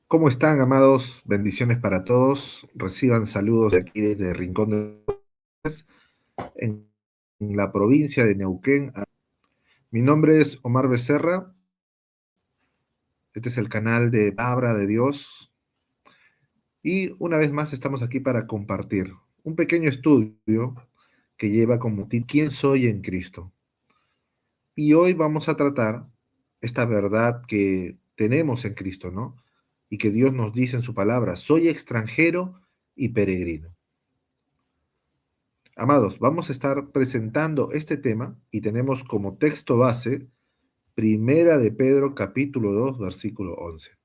¿Cómo están, amados? Bendiciones para todos. Reciban saludos de aquí desde Rincón de Paz, en la provincia de Neuquén. Mi nombre es Omar Becerra. Este es el canal de Palabra de Dios. Y una vez más estamos aquí para compartir un pequeño estudio que lleva como título ¿Quién soy en Cristo? Y hoy vamos a tratar esta verdad que tenemos en Cristo, ¿no? Y que Dios nos dice en su palabra: soy extranjero y peregrino. Amados, vamos a estar presentando este tema y tenemos como texto base Primera de Pedro capítulo 2 versículo 11.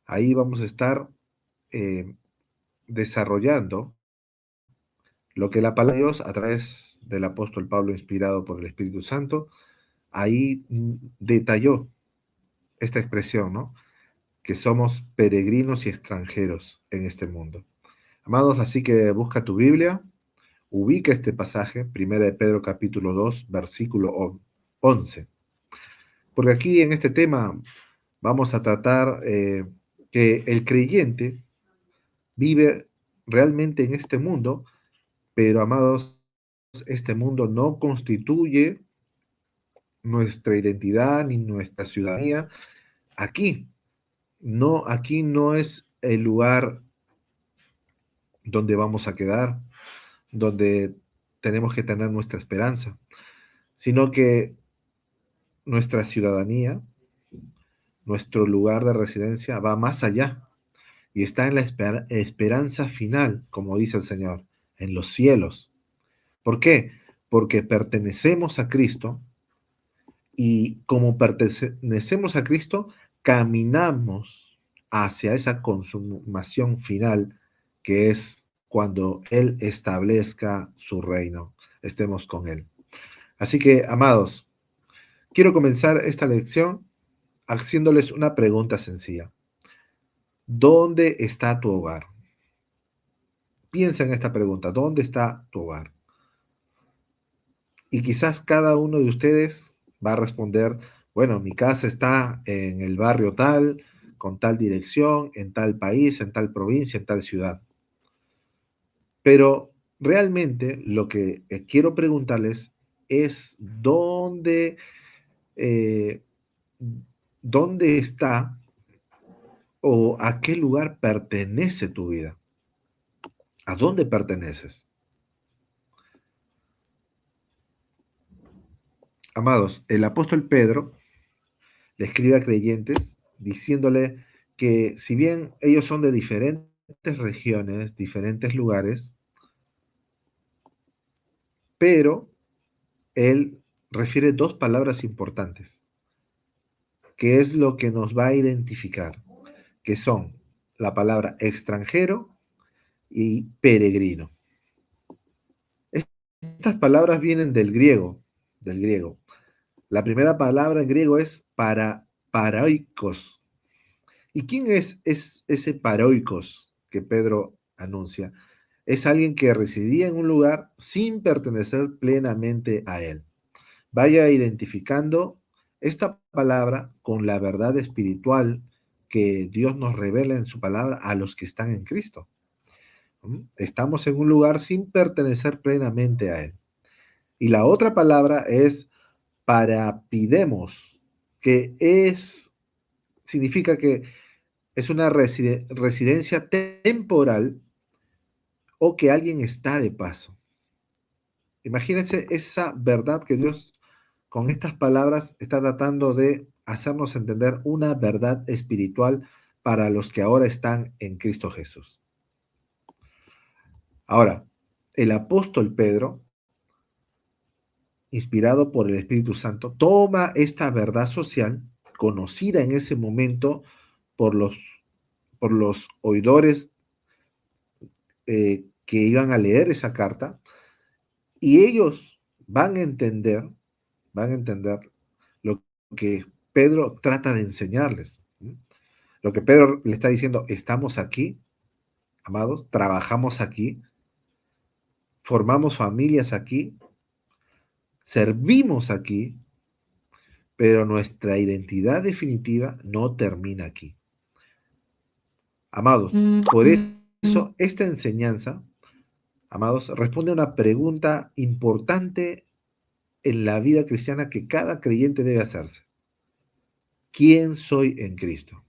Ahí vamos a estar eh, desarrollando lo que la palabra de Dios a través del apóstol Pablo, inspirado por el Espíritu Santo, ahí detalló esta expresión, ¿no? Que somos peregrinos y extranjeros en este mundo. Amados, así que busca tu Biblia, ubica este pasaje, Primera de Pedro capítulo 2 versículo 11. Porque aquí en este tema vamos a tratar que el creyente vive realmente en este mundo, pero amados, este mundo no constituye nuestra identidad ni nuestra ciudadanía. Aquí no es el lugar donde vamos a quedar, donde tenemos que tener nuestra esperanza, sino que nuestra ciudadanía, nuestro lugar de residencia va más allá y está en la esperanza final, como dice el Señor, en los cielos. ¿Por qué? Porque pertenecemos a Cristo y como pertenecemos a Cristo, caminamos hacia esa consumación final que es cuando Él establezca su reino, estemos con Él. Así que, amados, quiero comenzar esta lección haciéndoles una pregunta sencilla. ¿Dónde está tu hogar? Piensa en esta pregunta, ¿dónde está tu hogar? Y quizás cada uno de ustedes va a responder, bueno, mi casa está en el barrio tal, con tal dirección, en tal país, en tal provincia, en tal ciudad. Pero realmente lo que quiero preguntarles es eh, dónde está o a qué lugar pertenece tu vida. ¿A dónde perteneces? Amados, el apóstol Pedro le escribe a creyentes diciéndole que si bien ellos son de diferentes regiones, diferentes lugares, pero él refiere dos palabras importantes, que es lo que nos va a identificar, que son la palabra extranjero y peregrino. Estas palabras vienen del griego. La primera palabra en griego es paraoikos. ¿Y quién es ese paroikos que Pedro anuncia? Es alguien que residía en un lugar sin pertenecer plenamente a él. Vaya identificando esta palabra con la verdad espiritual que Dios nos revela en su palabra a los que están en Cristo. Estamos en un lugar sin pertenecer plenamente a él. Y la otra palabra es parapidemos, que significa que es una residencia temporal o que alguien está de paso. Imagínense esa verdad que Dios con estas palabras está tratando de hacernos entender una verdad espiritual para los que ahora están en Cristo Jesús. Ahora, el apóstol Pedro, inspirado por el Espíritu Santo, toma esta verdad social, conocida en ese momento por los oidores que iban a leer esa carta, y ellos van a entender lo que Pedro trata de enseñarles. Lo que Pedro le está diciendo: estamos aquí, amados, trabajamos aquí, formamos familias aquí, servimos aquí, pero nuestra identidad definitiva no termina aquí. Amados, por eso esta enseñanza, amados, responde a una pregunta importante en la vida cristiana que cada creyente debe hacerse. ¿Quién soy en Cristo?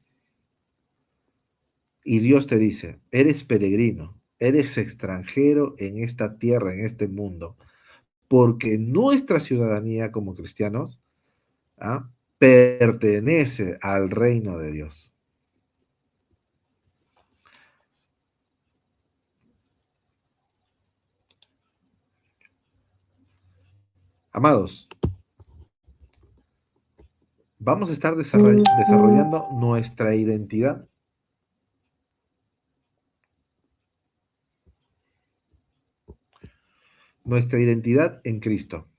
Y Dios te dice, eres peregrino, eres extranjero en esta tierra, en este mundo, porque nuestra ciudadanía como cristianos, ¿ah?, pertenece al reino de Dios. Amados, vamos a estar desarrollando nuestra identidad. Nuestra identidad en Cristo.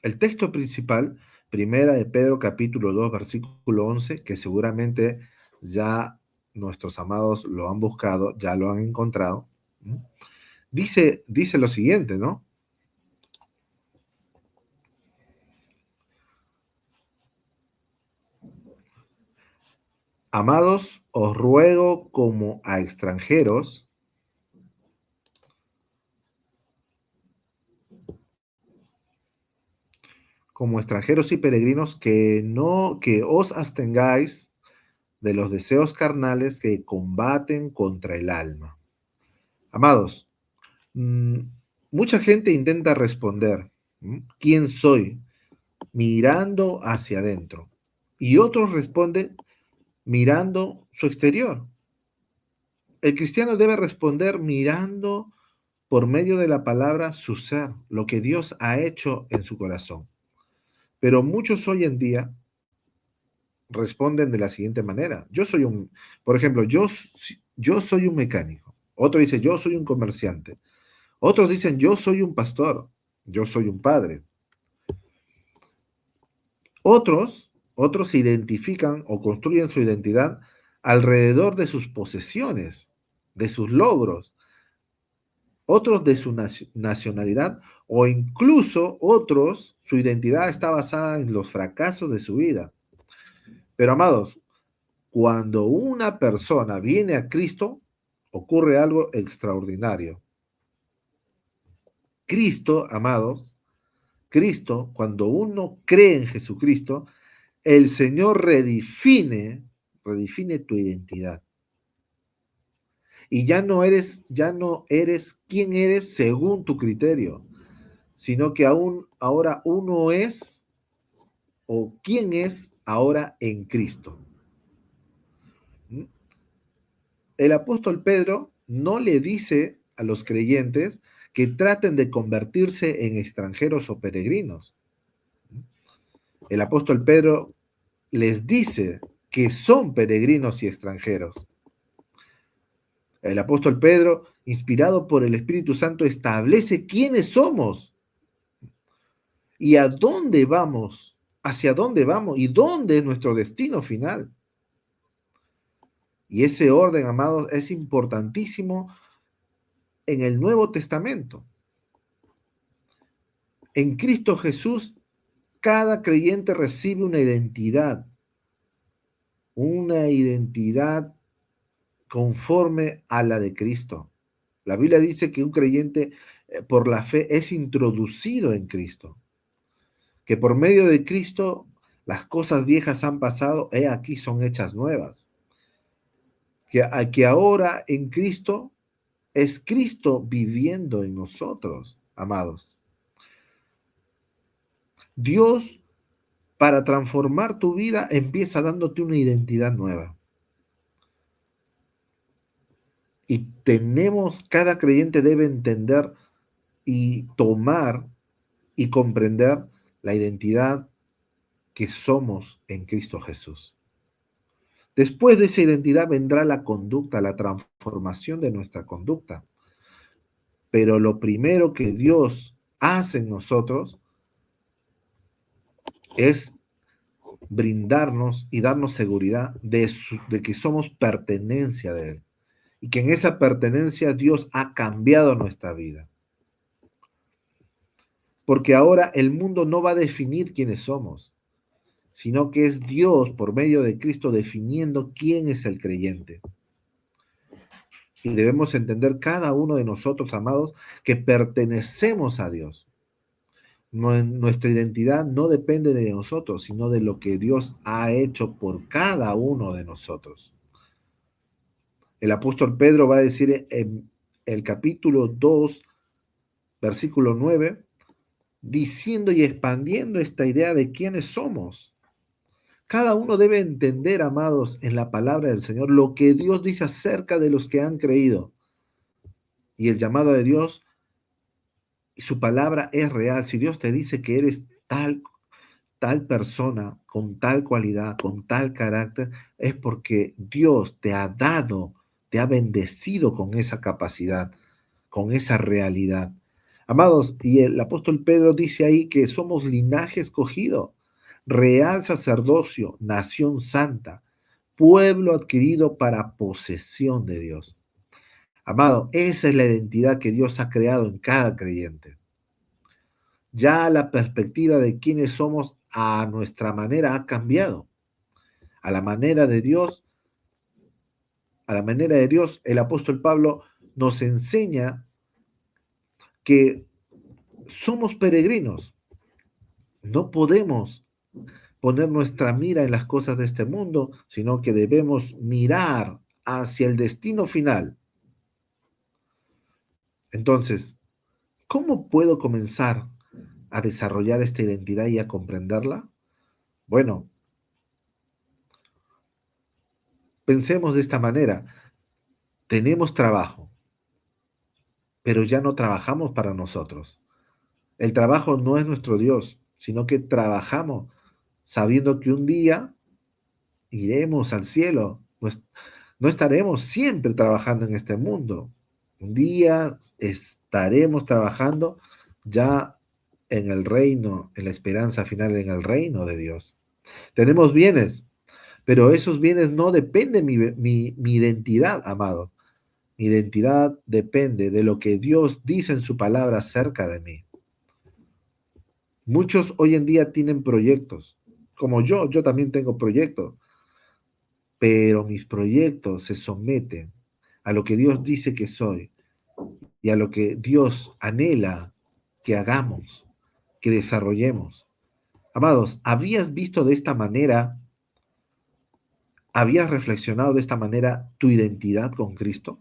El texto principal, primera de Pedro capítulo 2, versículo 11, que seguramente ya nuestros amados lo han buscado, ya lo han encontrado, dice lo siguiente, ¿no? Amados, os ruego como a extranjeros, y peregrinos, que os abstengáis de los deseos carnales que combaten contra el alma. Amados, mm, mucha gente intenta responder, ¿quién soy?, mirando hacia adentro. Y otros responden mirando su exterior. El cristiano debe responder mirando por medio de la palabra su ser, lo que Dios ha hecho en su corazón. Pero muchos hoy en día responden de la siguiente manera. Por ejemplo, yo soy un mecánico. Otro dice, yo soy un comerciante. Otros dicen, yo soy un pastor. Yo soy un padre. Otros se identifican o construyen su identidad alrededor de sus posesiones, de sus logros, otros de su nacionalidad, o incluso otros, su identidad está basada en los fracasos de su vida. Pero amados, cuando una persona viene a Cristo, ocurre algo extraordinario. Cristo, amados, Cristo, cuando uno cree en Jesucristo, el Señor redefine tu identidad. Y ya no eres quien eres según tu criterio, sino que ahora uno es o quién es ahora en Cristo. El apóstol Pedro no le dice a los creyentes que traten de convertirse en extranjeros o peregrinos. El apóstol Pedro les dice que son peregrinos y extranjeros. El apóstol Pedro, inspirado por el Espíritu Santo, establece quiénes somos y a dónde vamos, hacia dónde vamos y dónde es nuestro destino final. Y ese orden, amados, es importantísimo en el Nuevo Testamento. En Cristo Jesús, cada creyente recibe una identidad conforme a la de Cristo. La Biblia dice que un creyente por la fe es introducido en Cristo, que por medio de Cristo las cosas viejas han pasado, aquí son hechas nuevas, que ahora en Cristo es Cristo viviendo en nosotros, amados. Dios, para transformar tu vida, empieza dándote una identidad nueva. Y cada creyente debe entender y tomar y comprender la identidad que somos en Cristo Jesús. Después de esa identidad vendrá la conducta, la transformación de nuestra conducta. Pero lo primero que Dios hace en nosotros es brindarnos y darnos seguridad de que somos pertenencia de Él. Y que en esa pertenencia Dios ha cambiado nuestra vida. Porque ahora el mundo no va a definir quiénes somos, sino que es Dios por medio de Cristo definiendo quién es el creyente. Y debemos entender cada uno de nosotros, amados, que pertenecemos a Dios. Nuestra identidad no depende de nosotros, sino de lo que Dios ha hecho por cada uno de nosotros. El apóstol Pedro va a decir en el capítulo 2, versículo 9, diciendo y expandiendo esta idea de quiénes somos. Cada uno debe entender, amados, en la palabra del Señor, lo que Dios dice acerca de los que han creído. Y el llamado de Dios y su palabra es real. Si Dios te dice que eres tal persona, con tal cualidad, con tal carácter, es porque Dios te ha dado, te ha bendecido con esa capacidad, con esa realidad. Amados, y el apóstol Pedro dice ahí que somos linaje escogido, real sacerdocio, nación santa, pueblo adquirido para posesión de Dios. Amado, esa es la identidad que Dios ha creado en cada creyente. Ya la perspectiva de quiénes somos a nuestra manera ha cambiado. A la manera de Dios, a la manera de Dios, el apóstol Pablo nos enseña que somos peregrinos. No podemos poner nuestra mira en las cosas de este mundo, sino que debemos mirar hacia el destino final. Entonces, ¿cómo puedo comenzar a desarrollar esta identidad y a comprenderla? Bueno, pensemos de esta manera. Tenemos trabajo, pero ya no trabajamos para nosotros. El trabajo no es nuestro Dios, sino que trabajamos sabiendo que un día iremos al cielo. No estaremos siempre trabajando en este mundo. Un día estaremos trabajando ya en el reino, en la esperanza final en el reino de Dios. Tenemos bienes, pero esos bienes no dependen de mi identidad, amado. Mi identidad depende de lo que Dios dice en su palabra acerca de mí. Muchos hoy en día tienen proyectos, como yo también tengo proyectos, pero mis proyectos se someten a lo que Dios dice que soy y a lo que Dios anhela que hagamos, que desarrollemos. Amados, ¿habías visto de esta manera, habías reflexionado de esta manera tu identidad con Cristo?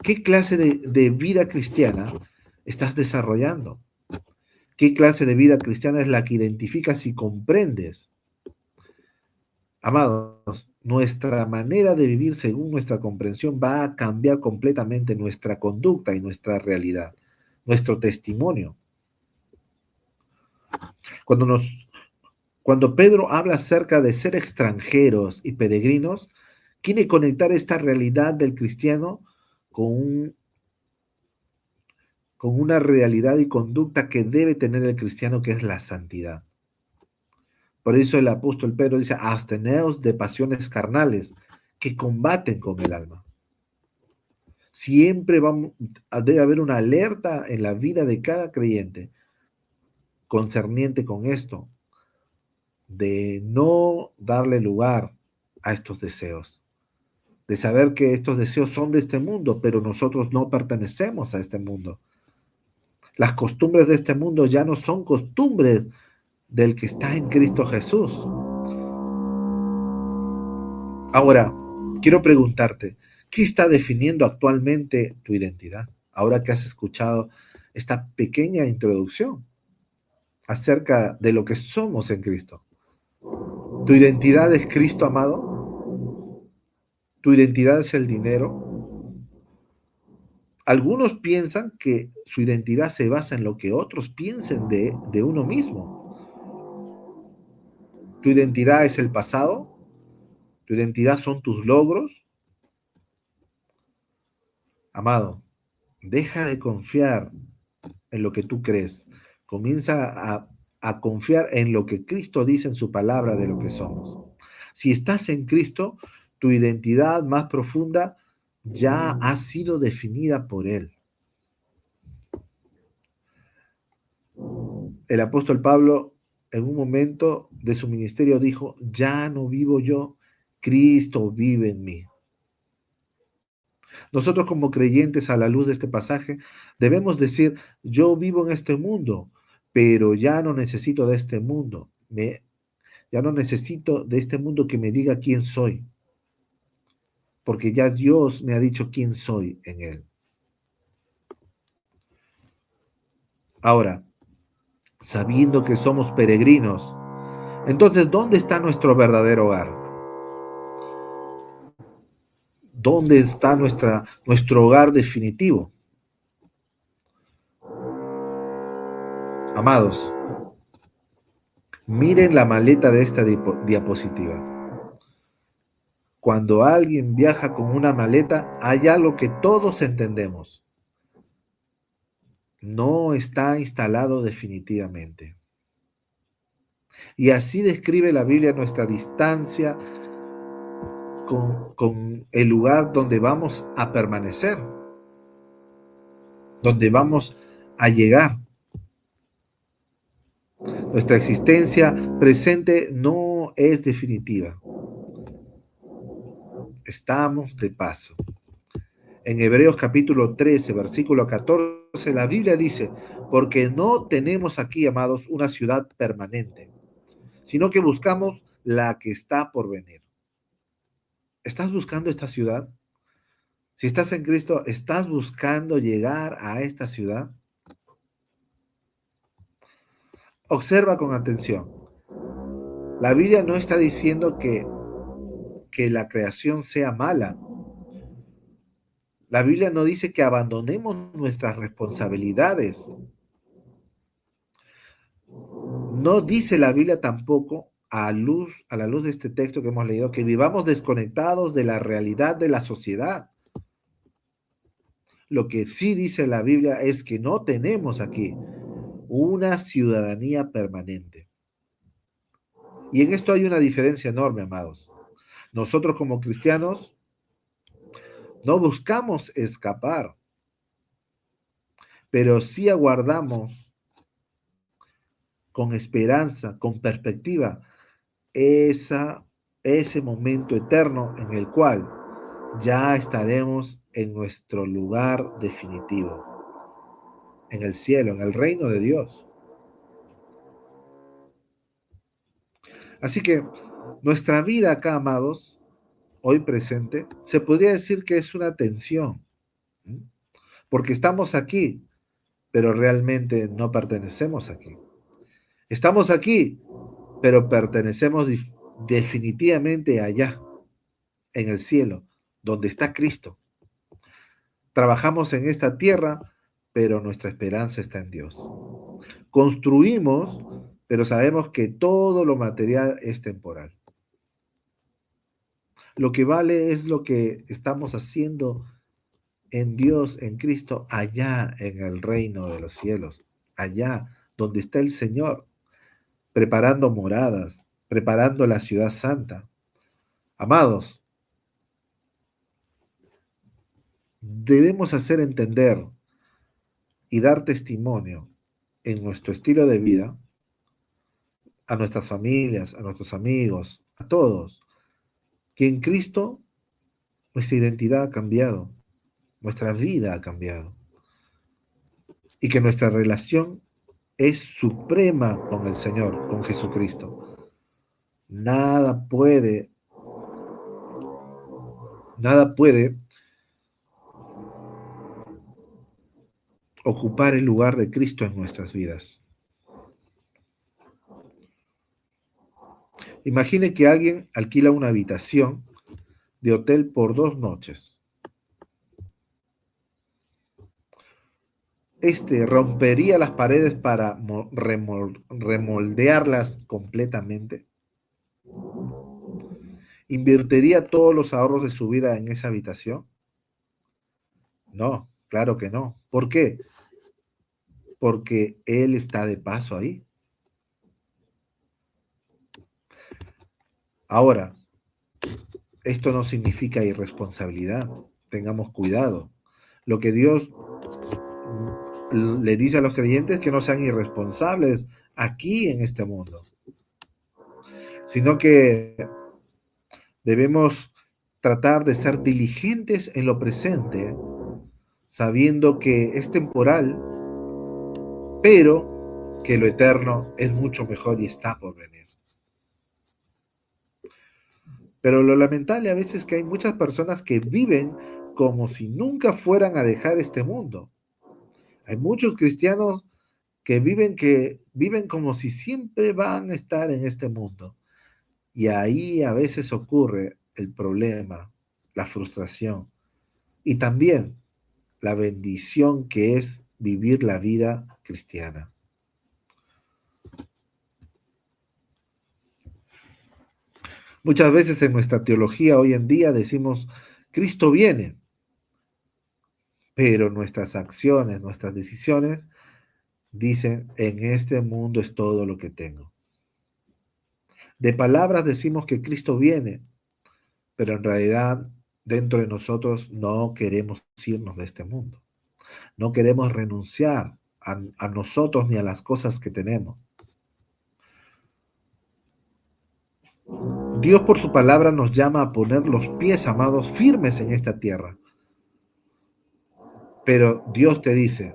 ¿Qué clase de vida cristiana estás desarrollando? ¿Qué clase de vida cristiana es la que identificas y comprendes? Amados, nuestra manera de vivir según nuestra comprensión va a cambiar completamente nuestra conducta y nuestra realidad, nuestro testimonio. Cuando, cuando Pedro habla acerca de ser extranjeros y peregrinos, quiere conectar esta realidad del cristiano con, con una realidad y conducta que debe tener el cristiano, que es la santidad. Por eso el apóstol Pedro dice, absteneos de pasiones carnales que combaten con el alma. Siempre debe haber una alerta en la vida de cada creyente concerniente con esto, de no darle lugar a estos deseos, de saber que estos deseos son de este mundo, pero nosotros no pertenecemos a este mundo. Las costumbres de este mundo ya no son costumbres del que está en Cristo Jesús. Ahora, quiero preguntarte, ¿qué está definiendo actualmente tu identidad? Ahora que has escuchado esta pequeña introducción acerca de lo que somos en Cristo. ¿Tu identidad es Cristo, amado? ¿Tu identidad es el dinero? Algunos piensan que su identidad se basa en lo que otros piensen de uno mismo. ¿Tu identidad es el pasado? ¿Tu identidad son tus logros? Amado, deja de confiar en lo que tú crees. Comienza a confiar en lo que Cristo dice en su palabra de lo que somos. Si estás en Cristo, tu identidad más profunda ya ha sido definida por Él. El apóstol Pablo en un momento de su ministerio dijo, ya no vivo yo, Cristo vive en mí. Nosotros como creyentes a la luz de este pasaje debemos decir, yo vivo en este mundo, pero ya no necesito de este mundo. Ya no necesito de este mundo que me diga quién soy, porque ya Dios me ha dicho quién soy en él. Ahora, sabiendo que somos peregrinos, entonces, ¿dónde está nuestro verdadero hogar? ¿Dónde está nuestro hogar definitivo? Amados, miren la maleta de esta diapositiva. Cuando alguien viaja con una maleta, hay algo que todos entendemos. No está instalado definitivamente. Y así describe la Biblia nuestra distancia con el lugar donde vamos a permanecer, donde vamos a llegar. Nuestra existencia presente no es definitiva. Estamos de paso. En Hebreos capítulo 13, versículo 14, la Biblia dice, porque no tenemos aquí, amados, una ciudad permanente, sino que buscamos la que está por venir. ¿Estás buscando esta ciudad? Si estás en Cristo, ¿estás buscando llegar a esta ciudad? Observa con atención. La Biblia no está diciendo que la creación sea mala. La Biblia no dice que abandonemos nuestras responsabilidades. No dice la Biblia tampoco, a la luz de este texto que hemos leído, que vivamos desconectados de la realidad de la sociedad. Lo que sí dice la Biblia es que no tenemos aquí una ciudadanía permanente. Y en esto hay una diferencia enorme, amados. Nosotros como cristianos no buscamos escapar, pero sí aguardamos con esperanza, con perspectiva, ese momento eterno en el cual ya estaremos en nuestro lugar definitivo, en el cielo, en el reino de Dios. Así que nuestra vida acá, amados, hoy presente, se podría decir que es una tensión, ¿sí? Porque estamos aquí, pero realmente no pertenecemos aquí. Estamos aquí, pero pertenecemos definitivamente allá, en el cielo, donde está Cristo. Trabajamos en esta tierra, pero nuestra esperanza está en Dios. Construimos, pero sabemos que todo lo material es temporal. Lo que vale es lo que estamos haciendo en Dios, en Cristo, allá en el reino de los cielos, allá donde está el Señor, preparando moradas, preparando la ciudad santa. Amados, debemos hacer entender y dar testimonio en nuestro estilo de vida a nuestras familias, a nuestros amigos, a todos, que en Cristo nuestra identidad ha cambiado, nuestra vida ha cambiado y que nuestra relación es suprema con el Señor, con Jesucristo. Nada puede, nada puede ocupar el lugar de Cristo en nuestras vidas. Imagine que alguien alquila una habitación de hotel por 2 noches. Este rompería las paredes para remoldearlas completamente. ¿Invertiría todos los ahorros de su vida en esa habitación? No, claro que no. ¿Por qué? Porque él está de paso ahí. Ahora, esto no significa irresponsabilidad. Tengamos cuidado. Lo que Dios le dice a los creyentes es que no sean irresponsables aquí en este mundo, sino que debemos tratar de ser diligentes en lo presente, sabiendo que es temporal, pero que lo eterno es mucho mejor y está por venir. Pero lo lamentable a veces es que hay muchas personas que viven como si nunca fueran a dejar este mundo. Hay muchos cristianos que viven como si siempre van a estar en este mundo. Y ahí a veces ocurre el problema, la frustración y también la bendición que es vivir la vida cristiana. Muchas veces en nuestra teología hoy en día decimos, Cristo viene, pero nuestras acciones, nuestras decisiones dicen, en este mundo es todo lo que tengo. De palabras decimos que Cristo viene, pero en realidad dentro de nosotros no queremos irnos de este mundo. No queremos renunciar a nosotros ni a las cosas que tenemos. Dios por su palabra nos llama a poner los pies, amados, firmes en esta tierra. Pero Dios te dice,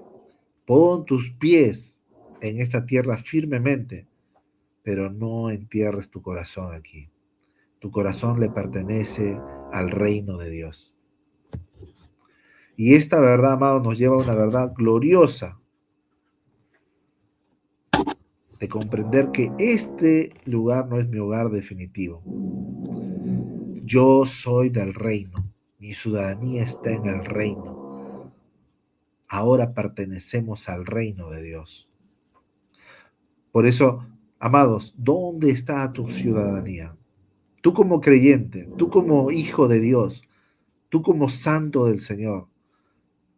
pon tus pies en esta tierra firmemente, pero no entierres tu corazón aquí. Tu corazón le pertenece al reino de Dios. Y esta verdad, amados, nos lleva a una verdad gloriosa de comprender que este lugar no es mi hogar definitivo. Yo soy del reino, mi ciudadanía está en el reino. Ahora pertenecemos al reino de Dios. Por eso, amados, ¿dónde está tu ciudadanía? Tú como creyente, tú como hijo de Dios, tú como santo del Señor,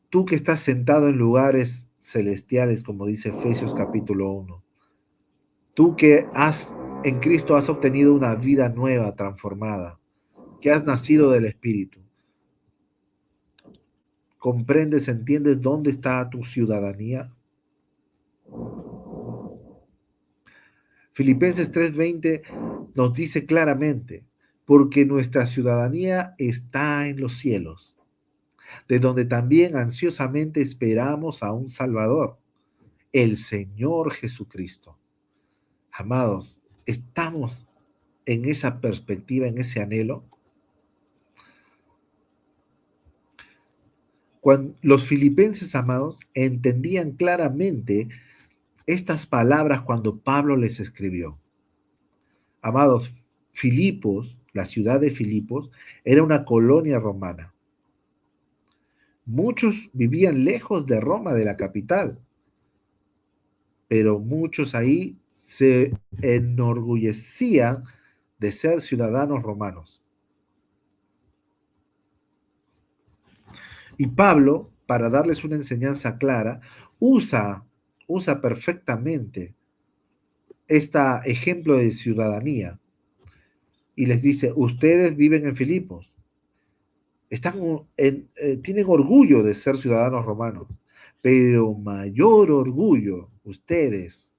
tú que estás sentado en lugares celestiales, como dice Efesios capítulo 1, tú que en Cristo has obtenido una vida nueva, transformada, que has nacido del Espíritu. ¿Comprendes, entiendes dónde está tu ciudadanía? Filipenses 3:20 nos dice claramente, porque nuestra ciudadanía está en los cielos, de donde también ansiosamente esperamos a un Salvador, el Señor Jesucristo. Amados, ¿estamos en esa perspectiva, en ese anhelo? Cuando los filipenses, amados, entendían claramente estas palabras cuando Pablo les escribió. Amados, Filipos, la ciudad de Filipos, era una colonia romana. Muchos vivían lejos de Roma, de la capital, pero muchos ahí se enorgullecían de ser ciudadanos romanos. Y Pablo, para darles una enseñanza clara, usa perfectamente este ejemplo de ciudadanía y les dice, ustedes viven en Filipos, tienen orgullo de ser ciudadanos romanos, pero mayor orgullo, ustedes,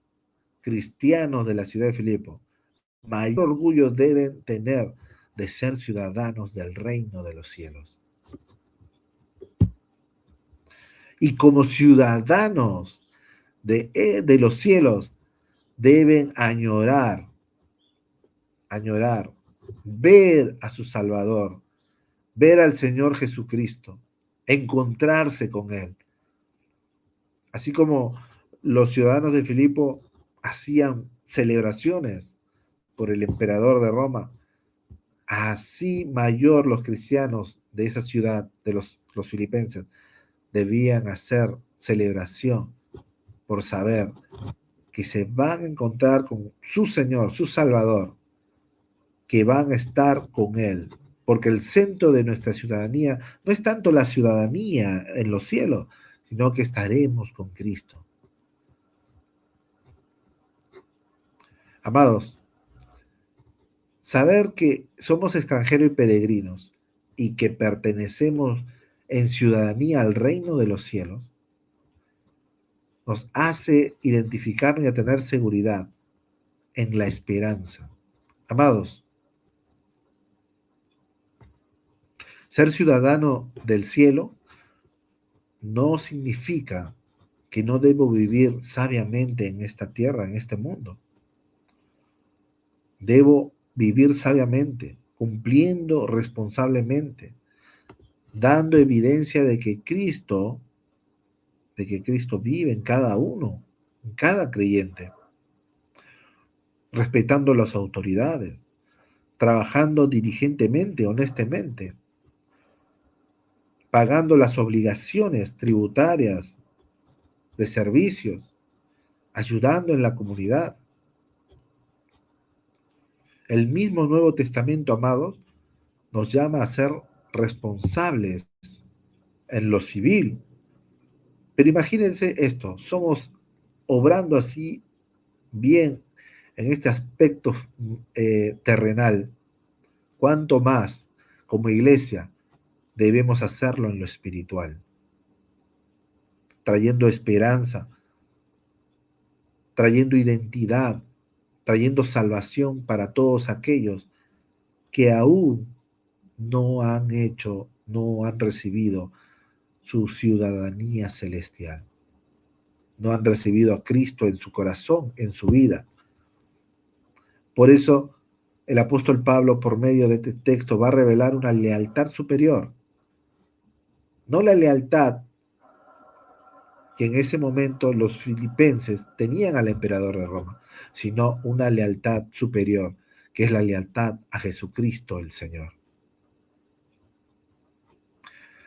cristianos de la ciudad de Filipo, mayor orgullo deben tener de ser ciudadanos del reino de los cielos. Y como ciudadanos de los cielos, deben añorar, ver a su Salvador, ver al Señor Jesucristo, encontrarse con Él. Así como los ciudadanos de Filipo hacían celebraciones por el emperador de Roma, así mayor los cristianos de esa ciudad, de los filipenses, debían hacer celebración por saber que se van a encontrar con su Señor, su Salvador, que van a estar con Él. Porque el centro de nuestra ciudadanía no es tanto la ciudadanía en los cielos, sino que estaremos con Cristo. Amados, saber que somos extranjeros y peregrinos y que pertenecemos en ciudadanía al reino de los cielos, nos hace identificarnos y a tener seguridad en la esperanza. Amados, Ser ciudadano del cielo no significa que no debo vivir sabiamente en esta tierra, en este mundo. Debo vivir sabiamente, cumpliendo responsablemente, dando evidencia de que Cristo vive en cada uno, en cada creyente, respetando las autoridades, trabajando diligentemente, honestamente, pagando las obligaciones tributarias de servicios, ayudando en la comunidad. El mismo Nuevo Testamento, amados, nos llama a ser responsables en lo civil. Pero imagínense esto, somos obrando así bien en este aspecto terrenal. ¿Cuánto más como iglesia debemos hacerlo en lo espiritual? Trayendo esperanza, trayendo identidad, trayendo salvación para todos aquellos que aún no han recibido su ciudadanía celestial, no han recibido a Cristo en su corazón, en su vida. Por eso el apóstol Pablo, por medio de este texto, va a revelar una lealtad superior, no la lealtad que en ese momento los filipenses tenían al emperador de Roma, sino una lealtad superior, que es la lealtad a Jesucristo el Señor.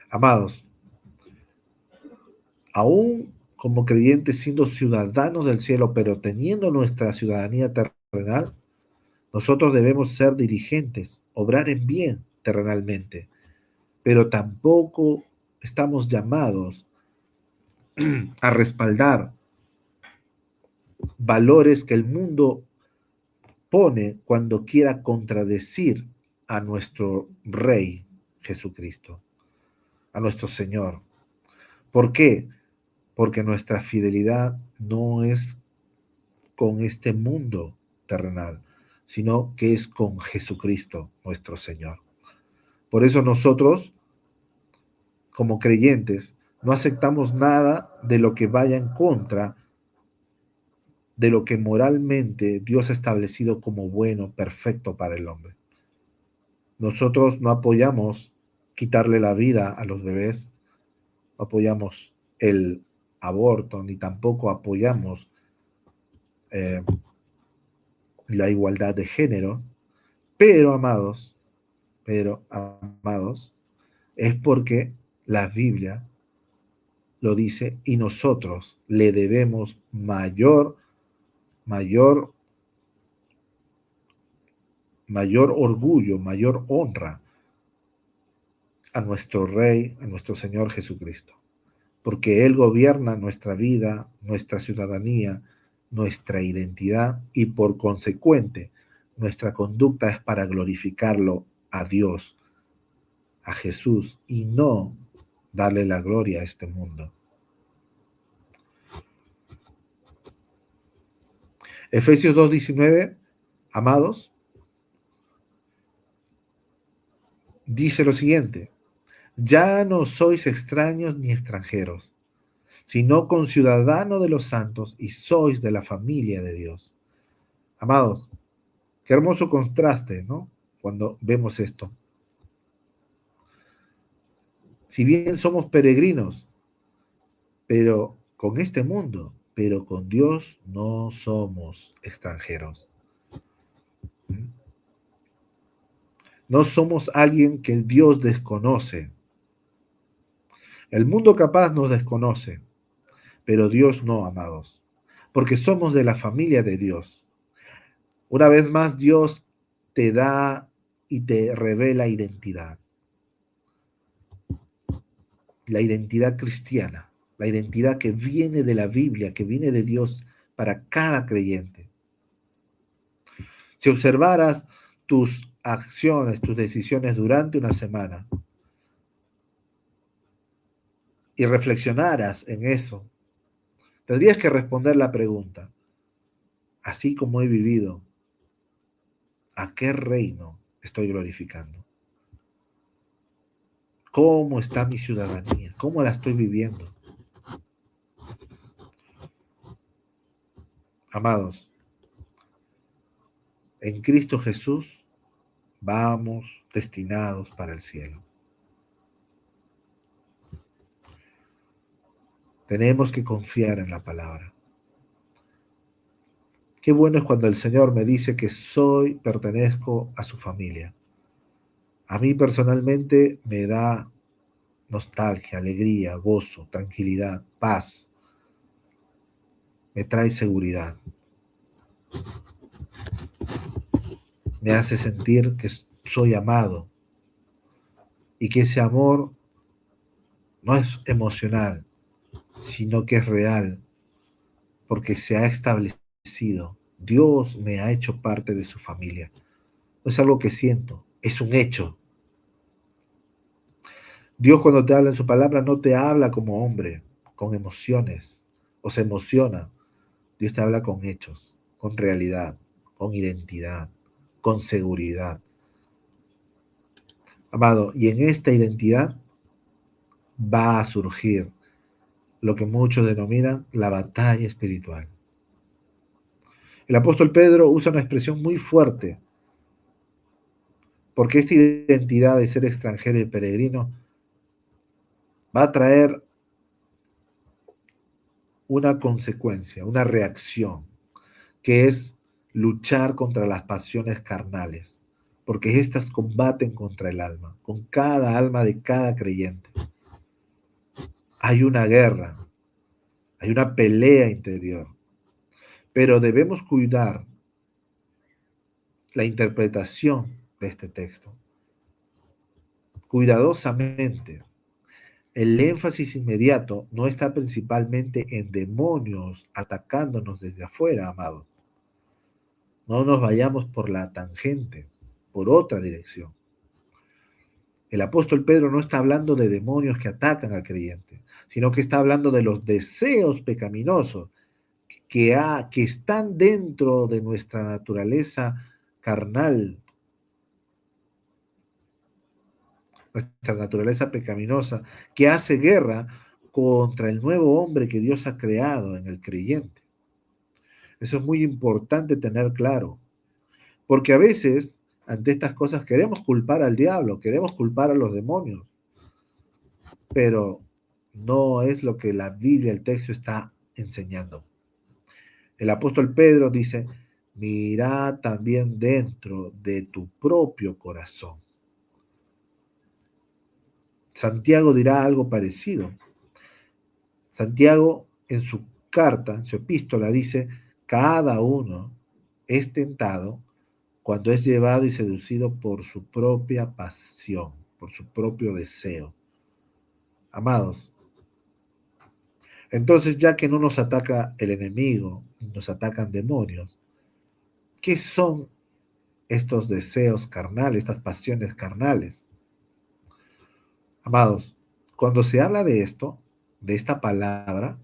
Amados, aún como creyentes siendo ciudadanos del cielo, pero teniendo nuestra ciudadanía terrenal, nosotros debemos ser dirigentes, obrar en bien terrenalmente, pero tampoco estamos llamados a respaldar valores que el mundo pone cuando quiera contradecir a nuestro Rey Jesucristo, a nuestro Señor. ¿Por qué? Porque nuestra fidelidad no es con este mundo terrenal, sino que es con Jesucristo, nuestro Señor. Por eso nosotros, como creyentes, no aceptamos nada de lo que vaya en contra de lo que moralmente Dios ha establecido como bueno, perfecto para el hombre. Nosotros no apoyamos quitarle la vida a los bebés, no apoyamos el aborto, ni tampoco apoyamos eh, la igualdad de género, pero amados, es porque la Biblia lo dice y nosotros le debemos mayor, mayor orgullo, mayor honra a nuestro Rey, a nuestro Señor Jesucristo, porque Él gobierna nuestra vida, nuestra ciudadanía, nuestra identidad y por consecuente nuestra conducta es para glorificarlo a Dios, a Jesús y no darle la gloria a este mundo. Efesios 2:19, amados, dice lo siguiente: ya no sois extraños ni extranjeros, sino conciudadanos de los santos y sois de la familia de Dios. Amados, qué hermoso contraste, ¿no? Cuando vemos esto. Si bien somos peregrinos, pero con este mundo, pero con Dios no somos extranjeros. No somos alguien que Dios desconoce. El mundo capaz nos desconoce, pero Dios no, amados, porque somos de la familia de Dios. Una vez más, Dios te da y te revela identidad, la identidad cristiana, la identidad que viene de la Biblia, que viene de Dios para cada creyente. Si observaras tus acciones, tus decisiones durante una semana y reflexionaras en eso, tendrías que responder la pregunta: así como he vivido, ¿a qué reino estoy glorificando? ¿Cómo está mi ciudadanía? ¿Cómo la estoy viviendo? Amados, en Cristo Jesús vamos destinados para el cielo. Tenemos que confiar en la palabra. Qué bueno es cuando el Señor me dice que pertenezco a su familia. A mí personalmente me da nostalgia, alegría, gozo, tranquilidad, paz. Me trae seguridad. Me hace sentir que soy amado y que ese amor no es emocional, sino que es real, porque se ha establecido. Dios me ha hecho parte de su familia. No es algo que siento, es un hecho. Dios cuando te habla en su palabra no te habla como hombre, con emociones, o se emociona. Dios te habla con hechos, con realidad, con identidad, con seguridad. Amado, y en esta identidad va a surgir lo que muchos denominan la batalla espiritual. El apóstol Pedro usa una expresión muy fuerte, porque esta identidad de ser extranjero y peregrino va a traer una consecuencia, una reacción, que es luchar contra las pasiones carnales, porque éstas combaten contra el alma, con cada alma de cada creyente. Hay una guerra, hay una pelea interior, pero debemos cuidar la interpretación de este texto cuidadosamente. El énfasis inmediato no está principalmente en demonios atacándonos desde afuera, amados. No nos vayamos por la tangente, por otra dirección. El apóstol Pedro no está hablando de demonios que atacan al creyente, sino que está hablando de los deseos pecaminosos que están dentro de nuestra naturaleza carnal, nuestra naturaleza pecaminosa, que hace guerra contra el nuevo hombre que Dios ha creado en el creyente. Eso es muy importante tener claro, porque a veces ante estas cosas queremos culpar al diablo, queremos culpar a los demonios, pero no es lo que la Biblia, el texto está enseñando. El apóstol Pedro dice, mira también dentro de tu propio corazón. Santiago dirá algo parecido. Santiago en su carta, en su epístola, dice, cada uno es tentado cuando es llevado y seducido por su propia pasión, por su propio deseo. Amados, entonces ya que no nos ataca el enemigo, nos atacan demonios, ¿qué son estos deseos carnales, estas pasiones carnales? Amados, cuando se habla de esto, de esta palabra,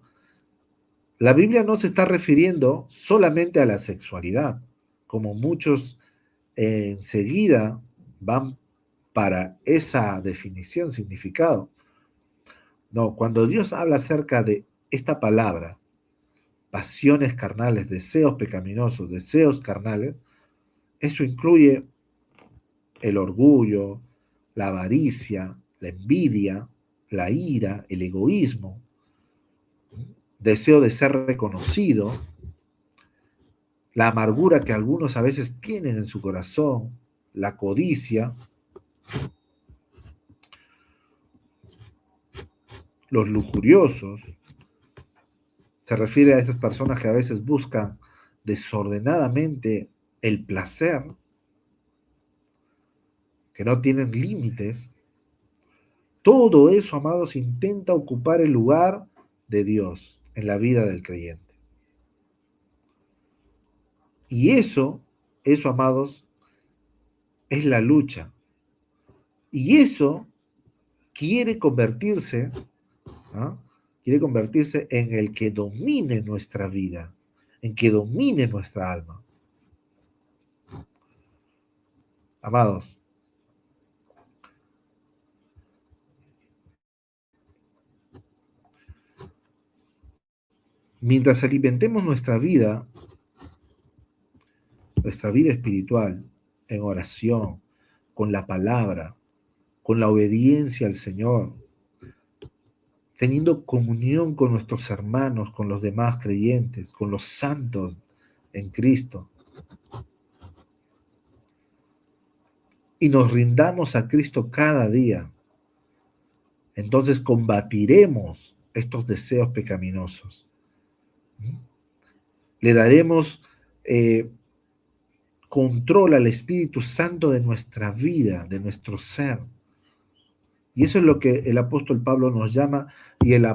la Biblia no se está refiriendo solamente a la sexualidad, como muchos enseguida van para esa definición, significado. No, cuando Dios habla acerca de esta palabra, pasiones carnales, deseos pecaminosos, deseos carnales, eso incluye el orgullo, la avaricia, la envidia, la ira, el egoísmo, deseo de ser reconocido, la amargura que algunos a veces tienen en su corazón, la codicia, los lujuriosos. Se refiere a esas personas que a veces buscan desordenadamente el placer, que no tienen límites. Todo eso, amados, intenta ocupar el lugar de Dios en la vida del creyente. Y eso, amados, es la lucha. Y eso quiere convertirse, ¿ah? Quiere convertirse en el que domine nuestra vida, en que domine nuestra alma. Amados, Mientras alimentemos nuestra vida espiritual, en oración, con la palabra, con la obediencia al Señor, teniendo comunión con nuestros hermanos, con los demás creyentes, con los santos en Cristo, y nos rindamos a Cristo cada día, entonces combatiremos estos deseos pecaminosos. Le daremos control al Espíritu Santo de nuestra vida, de nuestro ser. Y eso es lo que el apóstol Pablo nos llama, y el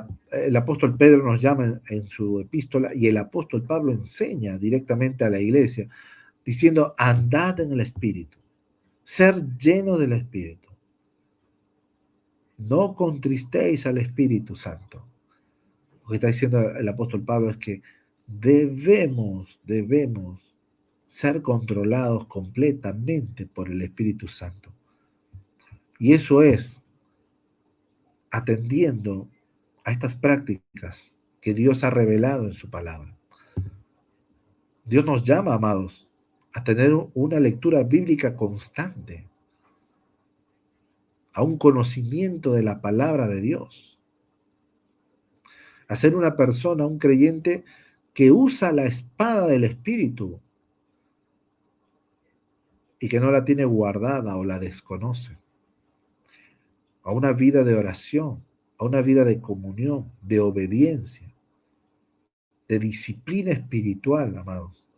apóstol Pedro nos llama en su epístola, y el apóstol Pablo enseña directamente a la iglesia, diciendo, andad en el Espíritu, ser lleno del Espíritu. No contristéis al Espíritu Santo. Lo que está diciendo el apóstol Pablo es que debemos ser controlados completamente por el Espíritu Santo. Y eso es atendiendo a estas prácticas que Dios ha revelado en su palabra. Dios nos llama, amados, a tener una lectura bíblica constante, a un conocimiento de la palabra de Dios, a ser una persona, un creyente que usa la espada del Espíritu y que no la tiene guardada o la desconoce, a una vida de oración, a una vida de comunión, de obediencia, de disciplina espiritual, amados.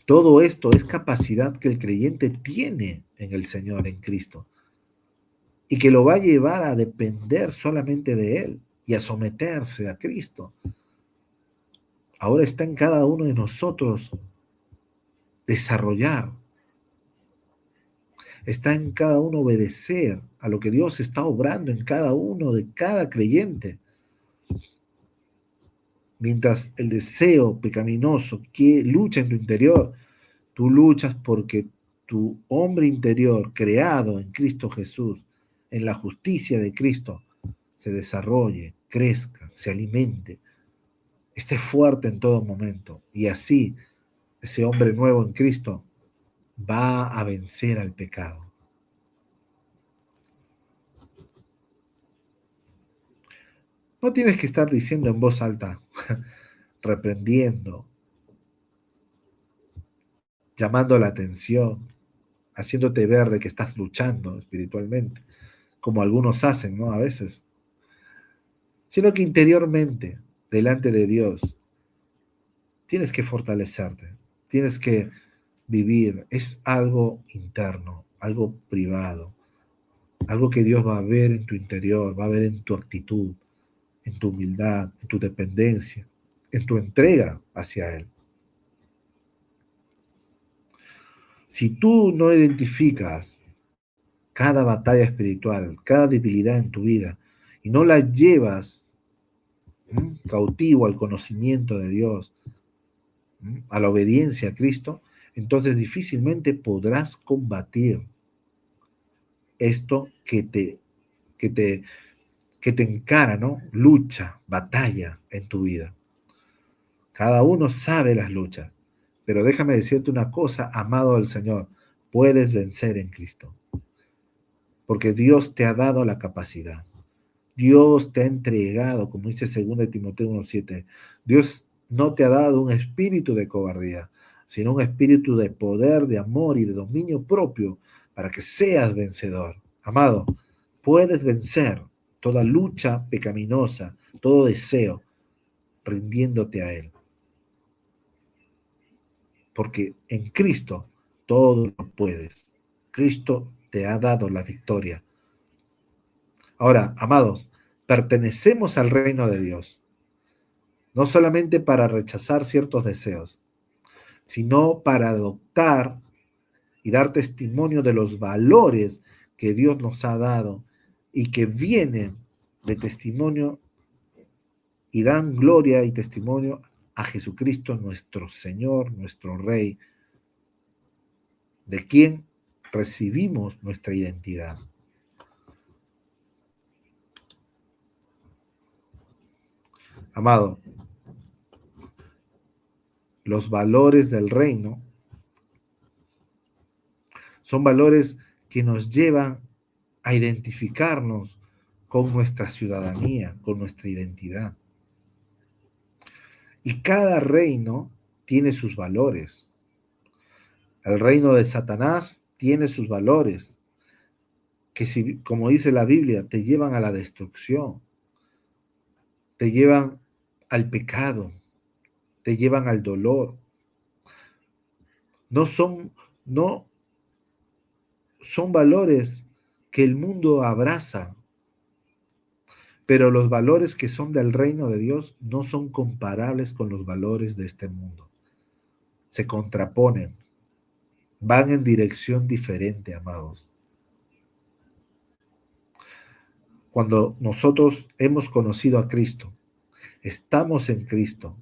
Todo esto es capacidad que el creyente tiene en el Señor, en Cristo, y que lo va a llevar a depender solamente de Él y a someterse a Cristo. Ahora está en cada uno de nosotros desarrollar, está en cada uno obedecer a lo que Dios está obrando en cada uno de cada creyente. Mientras el deseo pecaminoso que lucha en tu interior, tú luchas porque tu hombre interior, creado en Cristo Jesús, en la justicia de Cristo, se desarrolle, crezca, se alimente, esté fuerte en todo momento. Y así, ese hombre nuevo en Cristo va a vencer al pecado. No tienes que estar diciendo en voz alta, reprendiendo, llamando la atención, haciéndote ver de que estás luchando espiritualmente, como algunos hacen, ¿no? A veces. Sino que interiormente, delante de Dios, tienes que fortalecerte, tienes que vivir. Es algo interno, algo privado, algo que Dios va a ver en tu interior, va a ver en tu actitud, en tu humildad, en tu dependencia, en tu entrega hacia Él. Si tú no identificas cada batalla espiritual, cada debilidad en tu vida, y no la llevas cautivo al conocimiento de Dios, a la obediencia a Cristo, entonces difícilmente podrás combatir esto que te, que te encara, ¿no? Lucha, batalla en tu vida. Cada uno sabe las luchas, pero déjame decirte una cosa, amado del Señor, puedes vencer en Cristo, porque Dios te ha dado la capacidad. Dios te ha entregado, como dice 2 Timoteo 1:7, Dios no te ha dado un espíritu de cobardía, sino un espíritu de poder, de amor y de dominio propio para que seas vencedor. Amado, puedes vencer toda lucha pecaminosa, todo deseo, rindiéndote a Él. Porque en Cristo todo lo puedes. Cristo te ha dado la victoria. Ahora, amados, pertenecemos al reino de Dios, no solamente para rechazar ciertos deseos, sino para adoptar y dar testimonio de los valores que Dios nos ha dado y que vienen de testimonio y dan gloria y testimonio a Jesucristo, nuestro Señor, nuestro Rey, de quien recibimos nuestra identidad. Amado, los valores del reino son valores que nos llevan a identificarnos con nuestra ciudadanía, con nuestra identidad. Y cada reino tiene sus valores. El reino de Satanás tiene sus valores, que si, como dice la Biblia, te llevan a la destrucción, te llevan al pecado, te llevan al dolor. No son, no son valores que el mundo abraza, pero los valores que son del reino de Dios no son comparables con los valores de este mundo. Se contraponen, van en dirección diferente, amados. Cuando nosotros hemos conocido a Cristo, estamos en Cristo,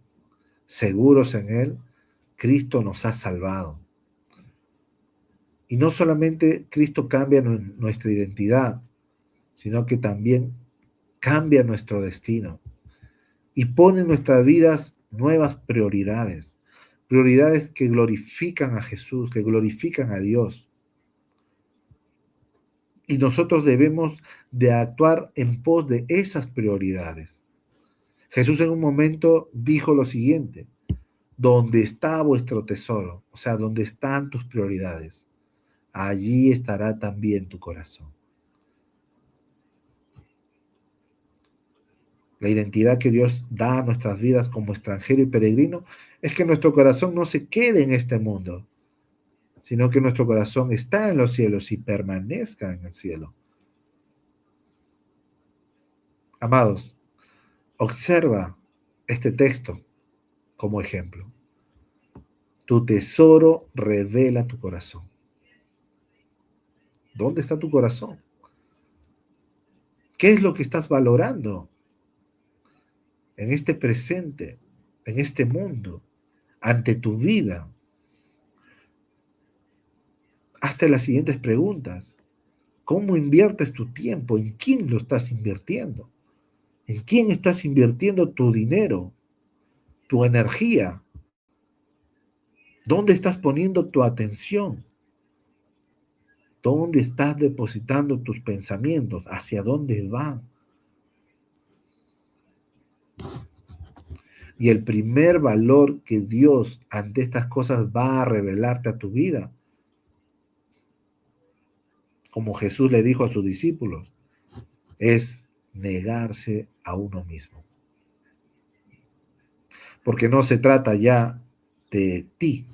seguros en Él, Cristo nos ha salvado. Y no solamente Cristo cambia nuestra identidad, sino que también cambia nuestro destino y pone en nuestras vidas nuevas prioridades, prioridades que glorifican a Jesús, que glorifican a Dios. Y nosotros debemos de actuar en pos de esas prioridades. Jesús en un momento dijo lo siguiente: donde está vuestro tesoro, o sea, donde están tus prioridades, allí estará también tu corazón. La identidad que Dios da a nuestras vidas como extranjero y peregrino es que nuestro corazón no se quede en este mundo, sino que nuestro corazón está en los cielos y permanezca en el cielo. Amados, observa este texto como ejemplo. Tu tesoro revela tu corazón. ¿Dónde está tu corazón? ¿Qué es lo que estás valorando en este presente, en este mundo, ante tu vida? Hazte las siguientes preguntas. ¿Cómo inviertes tu tiempo? ¿En quién lo estás invirtiendo? ¿En quién estás invirtiendo tu dinero, tu energía? ¿Dónde estás poniendo tu atención? ¿Dónde estás depositando tus pensamientos? ¿Hacia dónde van? Y el primer valor que Dios ante estas cosas va a revelarte a tu vida, como Jesús le dijo a sus discípulos, es negarse a uno mismo. Porque no se trata ya de ti,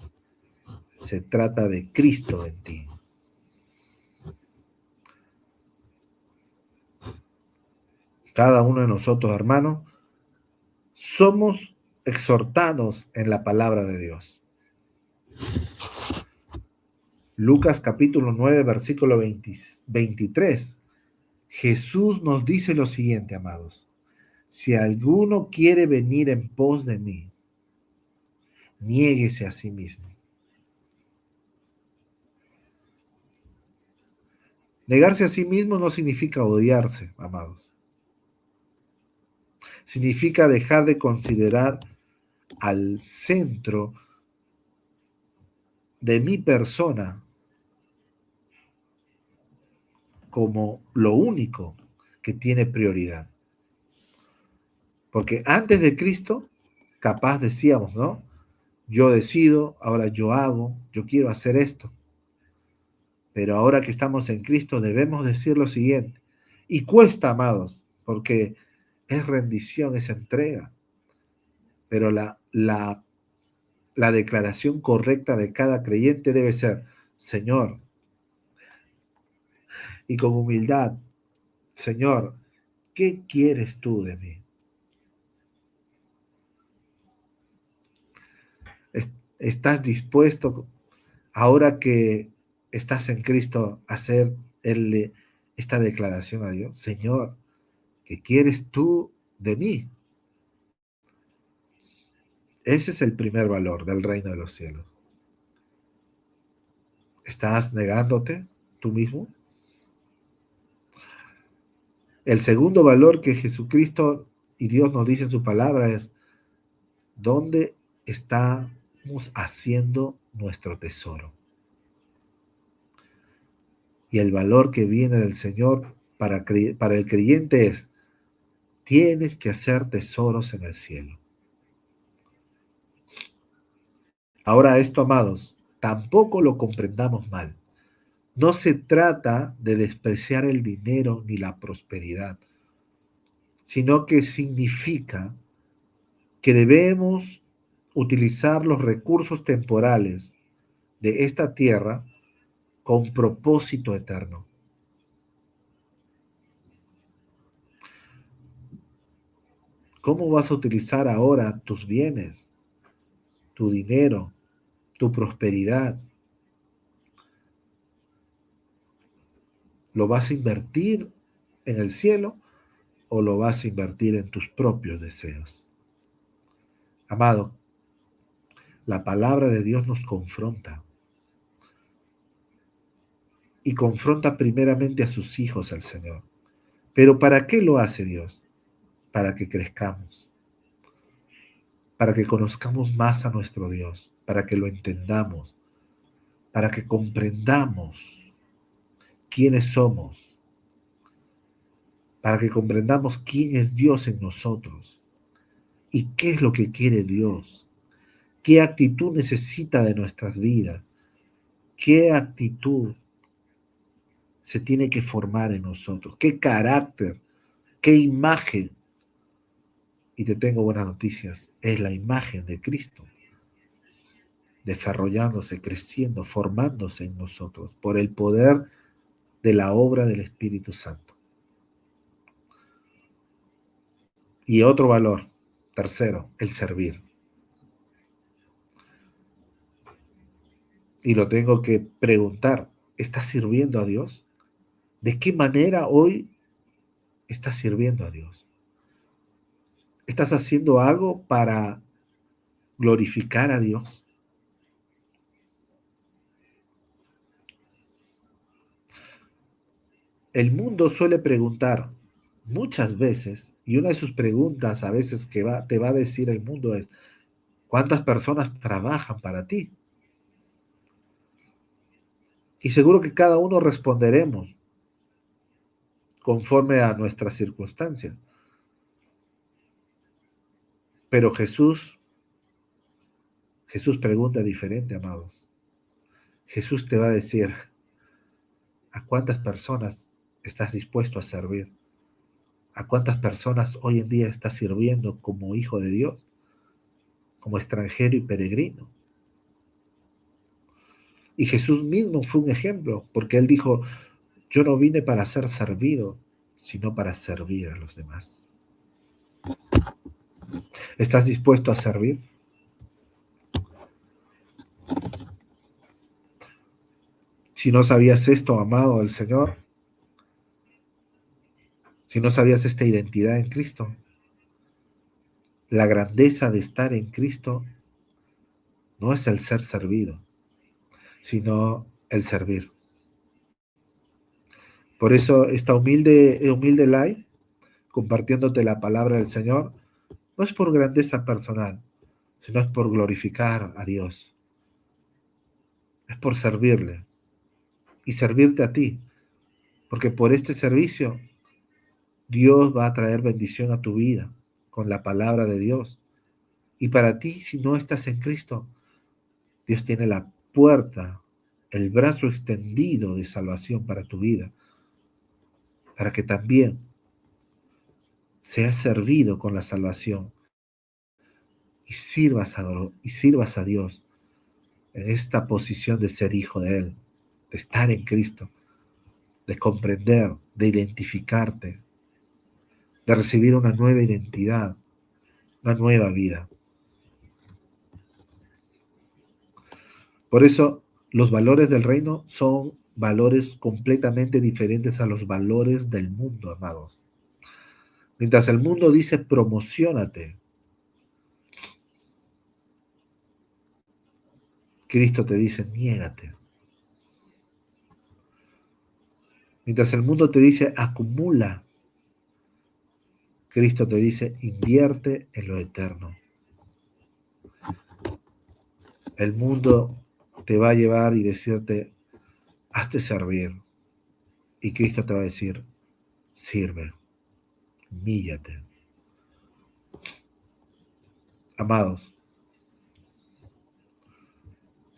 se trata de Cristo en ti. Cada uno de nosotros, hermanos, somos exhortados en la palabra de Dios. Lucas capítulo 9, versículo 23. Jesús nos dice lo siguiente, amados. Si alguno quiere venir en pos de mí, niéguese a sí mismo. Negarse a sí mismo no significa odiarse, amados. Significa dejar de considerar al centro de mi persona como lo único que tiene prioridad. Porque antes de Cristo, capaz decíamos, ¿no? Yo decido, ahora yo hago, yo quiero hacer esto. Pero ahora que estamos en Cristo debemos decir lo siguiente. Y cuesta, amados, porque es rendición, es entrega. Pero la declaración correcta de cada creyente debe ser: Señor, y con humildad, Señor, ¿qué quieres tú de mí? ¿Estás dispuesto, ahora que estás en Cristo, a hacer esta declaración a Dios? Señor, ¿qué quieres tú de mí? Ese es el primer valor del reino de los cielos. ¿Estás negándote tú mismo? El segundo valor que Jesucristo y Dios nos dice en su palabra es, ¿dónde estamos haciendo nuestro tesoro? Y el valor que viene del Señor para el creyente es, tienes que hacer tesoros en el cielo. Ahora esto, amados, tampoco lo comprendamos mal. No se trata de despreciar el dinero ni la prosperidad, sino que significa que debemos utilizar los recursos temporales de esta tierra con propósito eterno. ¿Cómo vas a utilizar ahora tus bienes, tu dinero, tu prosperidad? ¿Lo vas a invertir en el cielo o lo vas a invertir en tus propios deseos? Amado, la palabra de Dios nos confronta y confronta primeramente a sus hijos, al Señor. Pero ¿para qué lo hace Dios? Para que crezcamos, para que conozcamos más a nuestro Dios, para que lo entendamos, para que comprendamos quiénes somos, para que comprendamos quién es Dios en nosotros y qué es lo que quiere Dios, qué actitud necesita de nuestras vidas, qué actitud se tiene que formar en nosotros, qué carácter, qué imagen. Y te tengo buenas noticias, es la imagen de Cristo, desarrollándose, creciendo, formándose en nosotros por el poder de la obra del Espíritu Santo. Y otro valor, tercero, el servir. Y lo tengo que preguntar, ¿estás sirviendo a Dios? ¿De qué manera hoy estás sirviendo a Dios? ¿Estás haciendo algo para glorificar a Dios? El mundo suele preguntar muchas veces, y una de sus preguntas a veces te va a decir el mundo es, ¿cuántas personas trabajan para ti? Y seguro que cada uno responderemos conforme a nuestras circunstancias. Pero Jesús pregunta diferente, amados. Jesús te va a decir, ¿a cuántas personas estás dispuesto a servir? ¿A cuántas personas hoy en día estás sirviendo como hijo de Dios, como extranjero y peregrino? Y Jesús mismo fue un ejemplo, porque él dijo, yo no vine para ser servido, sino para servir a los demás. ¿Estás dispuesto a servir? Si no sabías esto, amado del Señor, si no sabías esta identidad en Cristo, la grandeza de estar en Cristo no es el ser servido, sino el servir. Por eso esta humilde live, compartiéndote la palabra del Señor, no es por grandeza personal, sino es por glorificar a Dios. Es por servirle y servirte a ti, porque por este servicio Dios va a traer bendición a tu vida con la palabra de Dios. Y para ti, si no estás en Cristo, Dios tiene la puerta, el brazo extendido de salvación para tu vida, para que también seas servido con la salvación y sirvas a Dios en esta posición de ser hijo de Él, de estar en Cristo, de comprender, de identificarte, de recibir una nueva identidad, una nueva vida. Por eso, los valores del reino son valores completamente diferentes a los valores del mundo, amados. Mientras el mundo dice promociónate, Cristo te dice niégate. Mientras el mundo te dice acumula, Cristo te dice, invierte en lo eterno. El mundo te va a llevar y decirte, hazte servir. Y Cristo te va a decir, sirve, humíllate. Amados,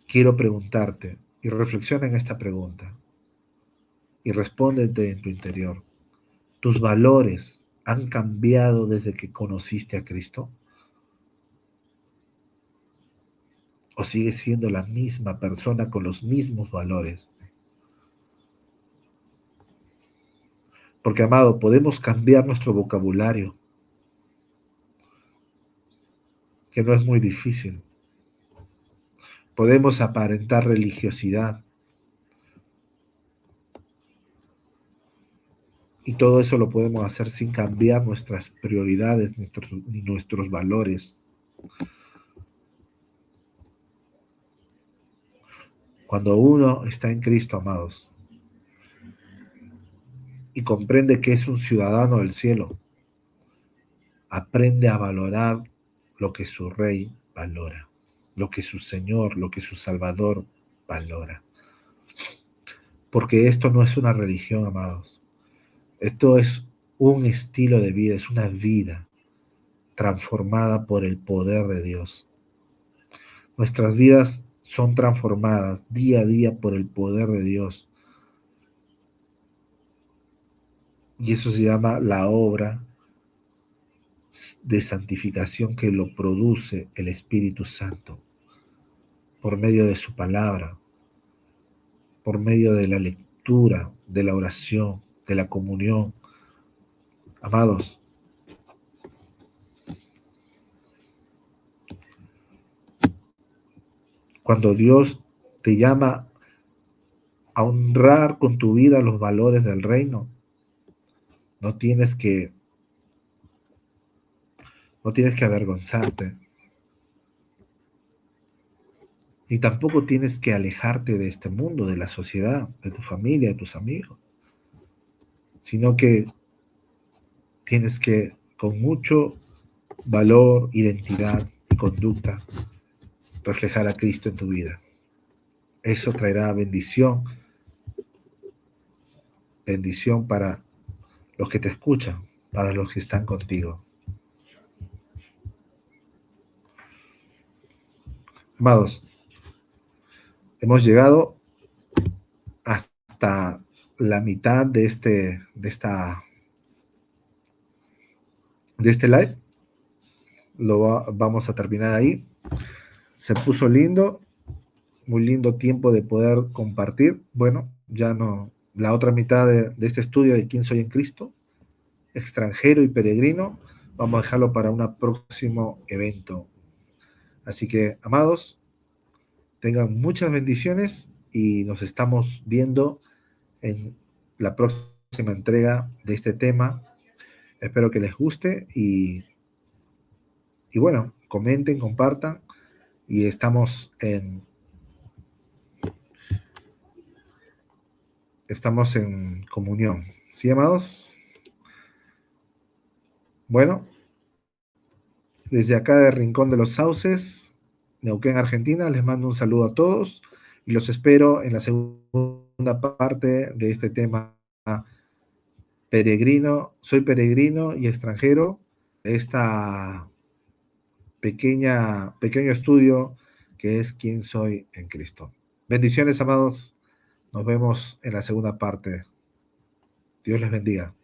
quiero preguntarte y reflexiona en esta pregunta y respóndete en tu interior. ¿Tus valores han cambiado desde que conociste a Cristo? ¿O sigues siendo la misma persona con los mismos valores? Porque, amado, podemos cambiar nuestro vocabulario, que no es muy difícil. Podemos aparentar religiosidad y todo eso lo podemos hacer sin cambiar nuestras prioridades ni nuestros valores. Cuando uno está en Cristo, amados, y comprende que es un ciudadano del cielo, aprende a valorar lo que su rey valora, lo que su Señor, lo que su Salvador valora. Porque esto no es una religión, amados. Esto es un estilo de vida, es una vida transformada por el poder de Dios. Nuestras vidas son transformadas día a día por el poder de Dios. Y eso se llama la obra de santificación que lo produce el Espíritu Santo por medio de su palabra, por medio de la lectura, de la oración, de la comunión. Amados, cuando Dios te llama a honrar con tu vida los valores del reino, no tienes que, no tienes que avergonzarte, ni tampoco tienes que alejarte de este mundo, de la sociedad, de tu familia, de tus amigos, sino que tienes que, con mucho valor, identidad y conducta, reflejar a Cristo en tu vida. Eso traerá bendición, bendición para los que te escuchan, para los que están contigo. Amados, hemos llegado hasta la mitad de este live. Vamos a terminar ahí. Se puso lindo, muy lindo tiempo de poder compartir. Bueno, ya no, la otra mitad de este estudio de quién soy en Cristo, extranjero y peregrino, vamos a dejarlo para un próximo evento. Así que, amados, tengan muchas bendiciones y nos estamos viendo en la próxima entrega de este tema. Espero que les guste y bueno, comenten, compartan y estamos en comunión. ¿Sí, amados? Bueno, desde acá de Rincón de los Sauces, Neuquén, Argentina, les mando un saludo a todos y los espero en la segunda parte de este tema peregrino. Soy peregrino y extranjero. Esta pequeño estudio que es quién soy en Cristo. Bendiciones, amados. Nos vemos en la segunda parte. Dios les bendiga.